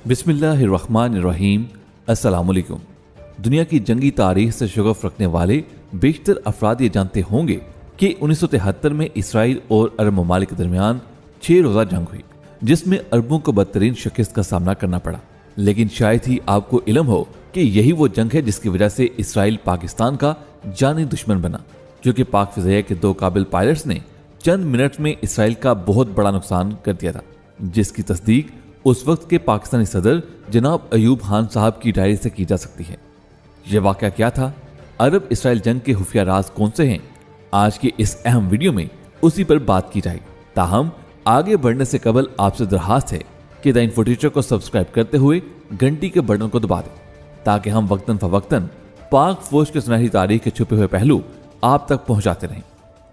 बिस्मिल्लाहिर्रहमानिर्रहीम। अस्सलामुअलैकुम। दुनिया की जंगी तारीख से शगफ रखने वाले बेशतर अफराद ये जानते होंगे कि 1973 में इसराइल और अरब ममालिक के दरमियान 6 रोज़ा जंग हुई, जिसमें अरबों को बदतरीन शिकस्त का सामना करना पड़ा। लेकिन शायद ही आपको इल्म हो कि यही वो जंग है जिसकी वजह से इसराइल पाकिस्तान का जानी दुश्मन बना, क्योंकि पाक फिज़ाइया के 2 काबिल पायलट्स ने चंद मिनट में इसराइल का बहुत बड़ा नुकसान कर दिया था, जिसकी तस्दीक उस वक्त के पाकिस्तानी सदर जनाब अयूब खान साहब की डायरी से की जा सकती है। यह वाकया क्या था, अरब इसराइल जंग के खुफिया राज कौन से हैं, आज की इस अहम वीडियो में उसी पर बात की जाएगी। ताहम आगे बढ़ने से कबल आपसे दरखास्त है कि द इन्फो टीचर को सब्सक्राइब करते हुए घंटी के बटन को दबा दें, ताकि हम वक्तन फवक्तन पाक फौज के सुनहरी तारीख के छुपे हुए पहलू आप तक पहुंचाते रहें।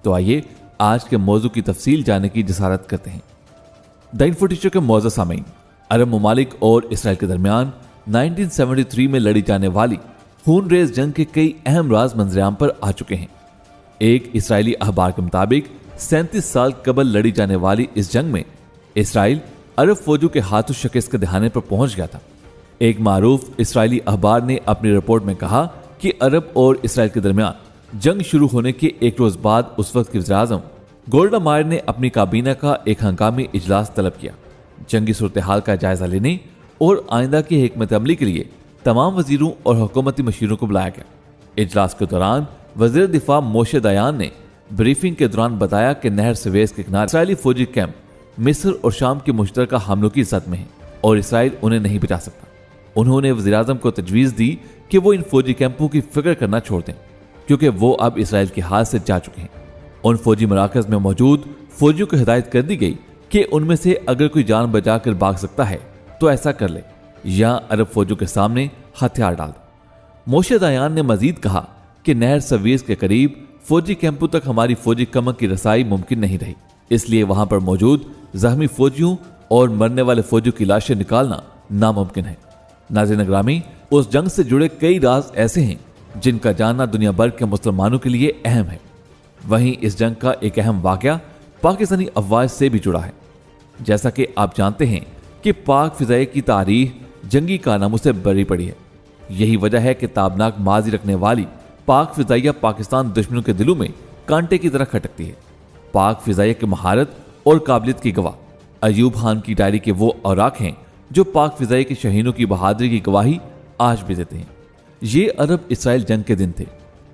तो आइए आज के मौजू की तफसील जानने की जसारत करते हैं। द इन्फो टीचर के मौजूद सामीन, अरब ममालिक और इसराइल के दरमियान 1973 में लड़ी जाने वाली खूनरेज जंग के कई अहम राज मंजरेआम पर आ चुके हैं। एक इसराइली अखबार के मुताबिक 37 साल कबल लड़ी जाने वाली इस जंग में इसराइल अरब फौजों के हाथों शिकस्त के दहाने पर पहुंच गया था। एक मारूफ इसराइली अखबार ने अपनी रिपोर्ट में कहा कि अरब और इसराइल के दरमियान जंग शुरू होने के एक रोज बाद उस वक्त के वज़ीर आज़म गोल्डा मायर ने अपनी काबीना का एक हंगामी इजलास तलब किया। जंगी सूरत हाल का जायजा लेने और आइंदा की हिकमत अमली के लिए तमाम वजीरों और हुकूमती मशीरों को बुलाया गया। इजलास के दौरान वजीर दिफा मोशे दयान ने ब्रीफिंग के दौरान बताया कि नहर सुवेज़ के किनारे इसराइली फौजी कैंप मिस्र और शाम के मुश्तरका हमलों की जद में है और इसराइल उन्हें नहीं बचा सकता। उन्होंने वज़ीर आज़म को तजवीज़ दी कि वो इन फौजी कैंपों की फिक्र करना छोड़ दें, क्योंकि वो अब इसराइल के हाथ से जा चुके हैं। उन फौजी मराकज़ में मौजूद फौजियों को हिदायत कर दी गई कि उनमें से अगर कोई जान बचाकर भाग सकता है तो ऐसा कर ले, या अरब फौजों के सामने हथियार डाल दो। मोशे दयान ने मजीद कहा कि नहर सवीज के करीब फौजी कैंपों तक हमारी फौजी कमक की रसाई मुमकिन नहीं रही, इसलिए वहां पर मौजूद जख्मी फौजियों और मरने वाले फौजियों की लाशें निकालना नामुमकिन है। नाज़रीन ग्रामी, उस जंग से जुड़े कई राज ऐसे हैं जिनका जानना दुनिया भर के मुसलमानों के लिए अहम है। वहीं इस जंग का एक अहम वाकया पाकिस्तानी अफवाज से भी जुड़ा है। जैसा कि आप जानते हैं कि पाक फिज़ाइया की तारीख जंगी कारनामों से भरी पड़ी है। यही वजह है कि ताबनाक माजी रखने वाली पाक फिज़ाइया पाकिस्तान दुश्मनों के दिलों में कांटे की तरह खटकती है। पाक फिज़ाइया की महारत और काबिलियत की गवाह अयूब खान की डायरी के वो औराक हैं जो पाक फिज़ाइया के शहीदों की बहादुरी की गवाही आज भी देते हैं। ये अरब इसराइल जंग के दिन थे।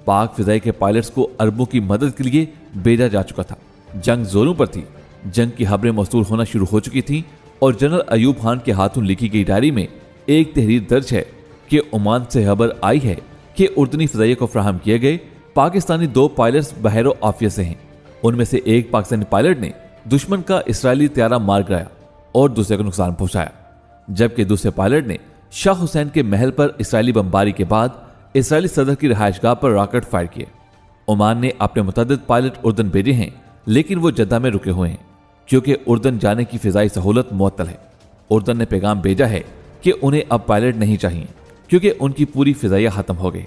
पाक फिज़ाइया के पायलट्स को अरबों की मदद के लिए भेजा जा चुका था। जंग जोरों पर थी। जंग की खबरें मौसूल होना शुरू हो चुकी थी और जनरल अयूब खान के हाथों लिखी गई डायरी में एक तहरीर दर्ज है कि ओमान से खबर आई है कि उर्दनी फिज़ाइया को फराहम किए गए पाकिस्तानी 2 पायलट्स बहरो आफियत से हैं। उनमें से एक पाकिस्तानी पायलट ने दुश्मन का इसराइली त्यारा मार गिराया और दूसरे को नुकसान पहुंचाया, जबकि दूसरे पायलट ने शाह हुसैन के महल पर इसराइली बमबारी के बाद इसराइली सदर की रिहाइशगाह पर रॉकेट फायर किए। ओमान ने अपने मुतअद्दिद पायलट उर्दन भेजे हैं, लेकिन वो जद्दा में रुके हुए हैं क्योंकि उर्दन जाने की फिजाई सहूलत मुअत्तल है। उर्दन ने पैगाम भेजा है कि उन्हें अब पायलट नहीं चाहिए क्योंकि उनकी पूरी फिजाइया खत्म हो गई।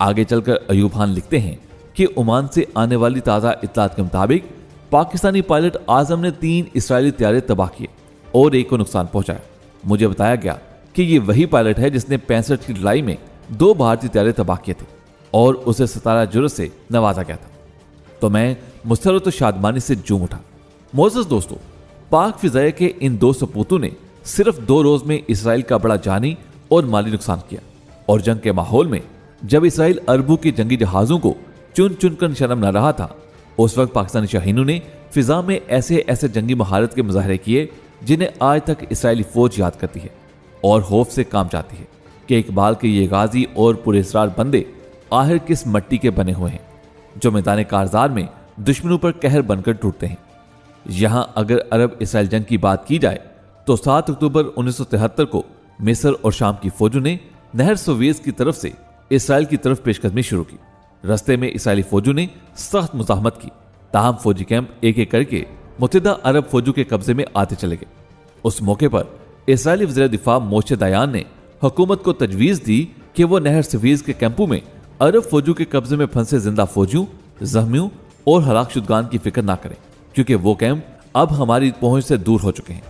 आगे चलकर अयूब खान लिखते हैं कि ओमान से आने वाली ताज़ा इत्तलात के मुताबिक पाकिस्तानी पायलट आजम ने 3 इसराइली त्यारे तबाह किए और एक को नुकसान पहुंचाया। मुझे बताया गया कि ये वही पायलट है जिसने 65 की लड़ाई में 2 भारतीय त्यारे तबाह किए थे और उसे 17 जुर्रत से नवाजा गया था। तो मैं मुसर्रत और शादमानी से झूम उठा। मोअज़्ज़ज़ दोस्तों, पाक फिज़ाइया के इन 2 सपूतों ने सिर्फ 2 रोज में इसराइल का बड़ा जानी और माली नुकसान किया। और जंग के माहौल में जब इसराइल अरबों के जंगी जहाजों को चुन चुनकर निशाना बना रहा था, उस वक्त पाकिस्तानी शाहीनों ने फिजा में ऐसे ऐसे जंगी महारत के मुजाहरे किए जिन्हें आज तक इसराइली फौज याद करती है और खौफ से काम चाहती है कि इकबाल के ये गाजी और पुरस्कार बंदे आखिर किस मट्टी के बने हुए हैं जो मैदान कारजार में दुश्मनों पर कहर बनकर टूटते हैं। यहां अगर अरब इसराइल जंग की बात की जाए तो 7 अक्टूबर 1973 को मिस्र और शाम की फौजों ने नहर सुवेज़ की तरफ से इसराइल की तरफ पेशकदमी शुरू की। रस्ते में इसराइली फौजों ने सख्त मुज़ाहमत की, ताहम फौजी कैंप एक एक करके मुत्तहिदा अरब फौजों के कब्जे में आते चले गए। उस मौके पर इसराइली वज़ीर दिफा मोशे दयान ने हुकूमत को तजवीज़ दी कि वो नहर सुवेज़ के कैंपों में अरब फौजों के कब्जे में फंसे जिंदा फौजियों, जख्मियों और हलाकशुदगान की फिक्र ना करें, क्योंकि वो कैंप अब हमारी पहुंच से दूर हो चुके हैं।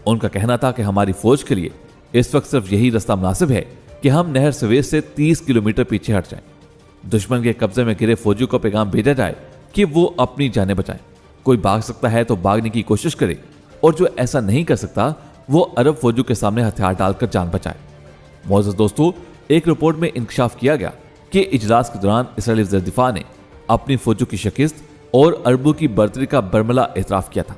उनका कहना था कि हमारी फौज के लिए इस वक्त सिर्फ यही रास्ता मुनासिब है कि हम नहर स्वेज से 30 किलोमीटर पीछे हट जाएं। दुश्मन के कब्जे में गिरे फौजियों को पैगाम भेजा जाए कि वो अपनी जानें बचाएं। कोई भाग सकता है तो भागने की कोशिश करे, और जो ऐसा नहीं कर सकता वो अरब फौजियों के सामने हथियार डालकर जान बचाए। मौजूद दोस्तों, एक रिपोर्ट में इंकशाफ किया गया कि इजलास के दौरान इस्राएली वज़ीर दिफा ने अपनी फौजों की शिकस्त और अरबों की बर्तरी का बरमला एतराफ किया था।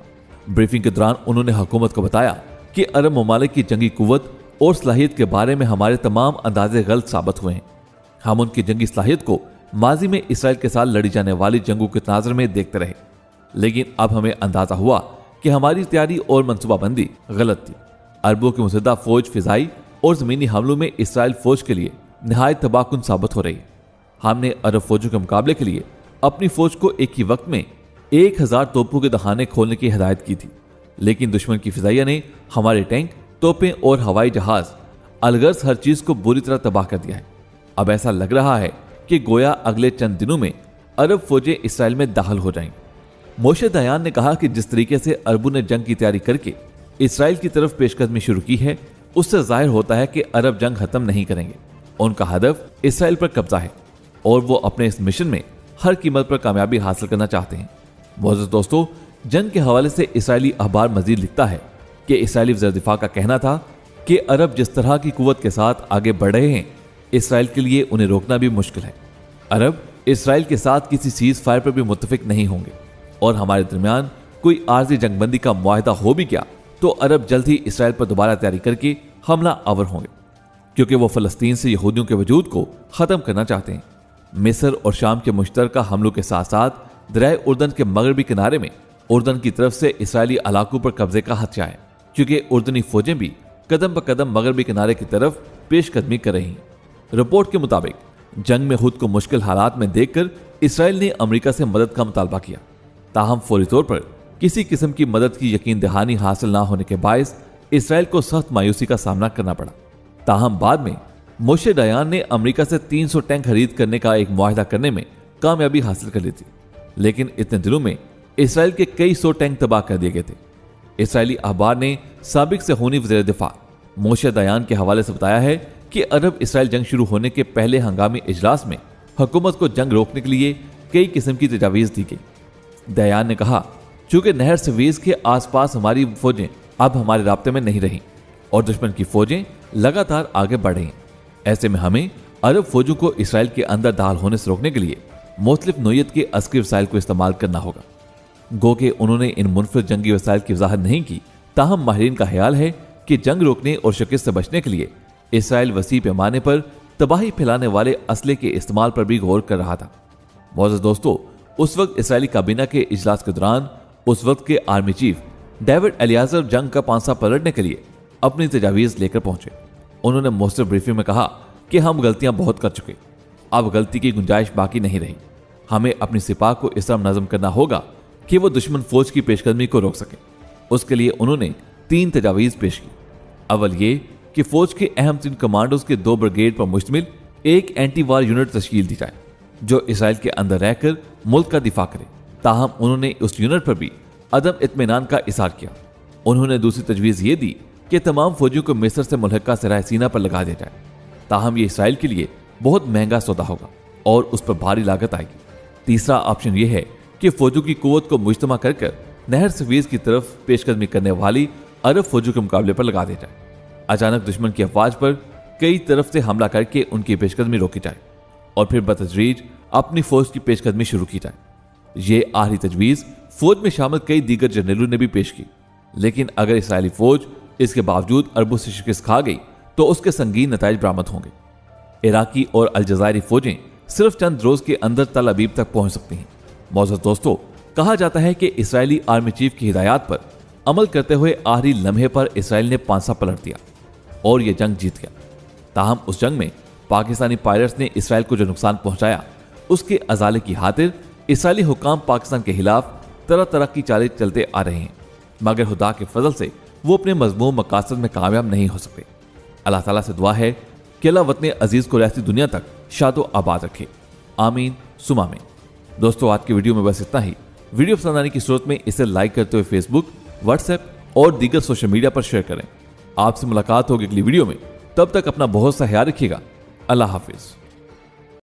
ब्रीफिंग के दौरान उन्होंने हुकूमत को बताया कि अरब ममालिक की जंगी कुव्वत और सलाहियत के बारे में हमारे तमाम अंदाजे गलत साबित हुए हैं। हम उनकी जंगी सलाहियत को माजी में इसराइल के साथ लड़ी जाने वाली जंगों के तनाज़ुर में देखते रहे, लेकिन अब हमें अंदाजा हुआ कि हमारी तैयारी और मनसूबाबंदी गलत थी। अरबों की मुसद्दा फौज फिजाई और जमीनी हमलों में इसराइल फौज के लिए नहायत तबाहकुन साबित हो रही है। हमने अरब फौजों के मुकाबले के लिए अपनी फौज को एक ही वक्त में 1000 तोपों के दखाने खोलने की हिदायत की थी, लेकिन दुश्मन की फिजाइया ने हमारे टैंक, तोपें और हवाई जहाज अलगर्ज हर चीज को बुरी तरह तबाह कर दिया है। अब ऐसा लग रहा है कि गोया अगले चंद दिनों में अरब फौजें इसराइल में दाखिल हो जाएंगी। मोशे दयान ने कहा कि जिस तरीके से अरबों ने जंग की तैयारी करके इसराइल की तरफ पेशकदमी शुरू की है, उससे जाहिर होता है कि अरब जंग खत्म नहीं करेंगे। उनका हदफ इसराइल पर कब्जा है और वो अपने इस मिशन में हर कीमत पर कामयाबी हासिल करना चाहते हैं। मौजूद दोस्तों, जंग के हवाले से इसराइली अखबार मजीद लिखता है कि इसराइली वज़ीर दिफा का कहना था कि अरब जिस तरह की कुव्वत के साथ आगे बढ़ रहे हैं, इसराइल के लिए उन्हें रोकना भी मुश्किल है। अरब इसराइल के साथ किसी सीज फायर पर भी मुत्तफिक नहीं होंगे, और हमारे दरमियान कोई आर्जी जंगबंदी का मुआहदा हो भी गया तो अरब जल्द ही इसराइल पर दोबारा तैयारी करके हमला आवर होंगे, क्योंकि वो फलस्तीन से यहूदियों के वजूद को खत्म करना चाहते हैं। मिस्र और शाम के मुश्तरका हमलों के साथ साथ दरिया उर्दन के मगरबी किनारे में उर्दन की तरफ से इसराइली इलाकों पर कब्जे का खदशा है, क्योंकि उर्दनी फौजें भी कदम ब कदम मगरबी किनारे की तरफ पेशकदमी कर रही हैं। रिपोर्ट के मुताबिक जंग में खुद को मुश्किल हालात में देखकर इसराइल ने अमेरिका से मदद का मुतालबा किया, ताहम फौरी तौर पर किसी किस्म की मदद की यकीन दहानी हासिल ना होने के बायस इसराइल को सख्त मायूसी का सामना करना पड़ा। ताहम बाद में मोशे दयान ने अमेरिका से 300 टैंक खरीद करने का एक मुआहदा करने में कामयाबी हासिल कर ली थी, लेकिन इतने दिनों में इसराइल के कई 100 टैंक तबाह कर दिए गए थे। इसराइली अखबार ने साबिक सहूनी वज़ीर दिफा मोशे दयान के हवाले से बताया है कि अरब इसराइल जंग शुरू होने के पहले हंगामी इजलास में हुकूमत को जंग रोकने के लिए कई किस्म की तजावीज़ दी गई। दयान ने कहा, चूंकि नहर स्वेज के आसपास हमारी फौजें अब हमारे राब्ते में नहीं रहीं और दुश्मन की फौजें लगातार आगे बढ़ रही हैं, ऐसे में हमें अरब फौजों को इसराइल के अंदर दाखिल होने से रोकने के लिए मुख्तलिफ नोयत के अस्करी वसाइल को इस्तेमाल करना होगा। गो के उन्होंने इन मुनफरद जंगी वसाइल की वजाहत नहीं की, ताहम माहिरीन का ख्याल है कि जंग रोकने और शिकस्त से बचने के लिए इसराइल वसी पैमाने पर तबाही फैलाने वाले असले के इस्तेमाल पर भी गौर कर रहा था। मौजूद दोस्तों, उस वक्त इसराइली काबीना के इजलास के दौरान उस वक्त के आर्मी चीफ डेविड एलियाजर जंग का पांसा पलटने के लिए अपनी तजावीज़ लेकर पहुंचे। उन्होंने मोस्टर ब्रीफिंग में कहा कि हम गलतियां बहुत कर चुके, अब गलती की गुंजाइश बाकी नहीं रही। हमें अपनी सिपाह को इस तरह मुनज़्ज़म करना होगा कि वो दुश्मन फौज की पेशकदमी को रोक सके। उसके लिए उन्होंने 3 तजावीज़ पेश की। अव्वल ये कि फौज के अहम 3 कमांडोज के 2 ब्रिगेड पर मुश्तमिल एक एंटी वार यूनिट तश्कील दी जाए, जो इसराइल के अंदर रहकर मुल्क का दिफा करे। ताहम उन्होंने उस यूनिट पर भी अदम इत्मीनान का इज़हार किया। उन्होंने दूसरी तजवीज़ ये दी कि तमाम फौजियों को मिस्र से मुल्हका सराय सीना पर लगा दिया जाए। ताहम ये इसराइल के लिए बहुत महंगा सौदा होगा और उस पर भारी लागत आएगी। तीसरा ऑप्शन यह है कि फौजों की कुव्वत को मुज्तमा कर नहर स्वेज की तरफ पेशकदमी करने वाली अरब फौजों के मुकाबले पर लगा दिया जाए। अचानक दुश्मन की अफवाज पर कई तरफ से हमला करके उनकी पेशकदमी रोकी जाए और फिर बतदरीज अपनी फौज की पेशकदमी शुरू की जाए। ये आखिरी तजवीज़ फौज में शामिल कई दीगर जनरलों ने भी पेश की, लेकिन अगर इसराइली फौज इसके बावजूद अरबों से शिकस्त खा गई तो उसके संगीन नताइज बरामद होंगे। इराकी और अलजायरी फौजें सिर्फ चंद रोज के अंदर तल अबीब तक पहुंच सकती हैं। मौजूद दोस्तों, कहा जाता है कि इसराइली आर्मी चीफ की हिदायत पर अमल करते हुए आखिरी लम्हे पर इसराइल ने पांसा पलट दिया और यह जंग जीत गया। ताहम उस जंग में पाकिस्तानी पायलट्स ने इसराइल को जो नुकसान पहुंचाया, उसके अजाले की खातिर इसराइली हुकाम पाकिस्तान के खिलाफ तरह तरह की चालें चलते आ रहे हैं, मगर खुदा के फजल से वो अपने मजमूम मकासद में कामयाब नहीं हो सकते। अल्लाह ताला से दुआ है कि अल्लाह वतन अजीज को रहती दुनिया तक शादो आबाद रखे। आमीन सुमा आमीन। दोस्तों, आज की वीडियो में बस इतना ही। वीडियो पसंद आने की सूरत में इसे लाइक करते हुए फेसबुक, व्हाट्सएप और दीगर सोशल मीडिया पर शेयर करें। आपसे मुलाकात होगी अगली वीडियो में। तब तक अपना बहुत सा ख्याल रखिएगा। अल्लाह हाफिज।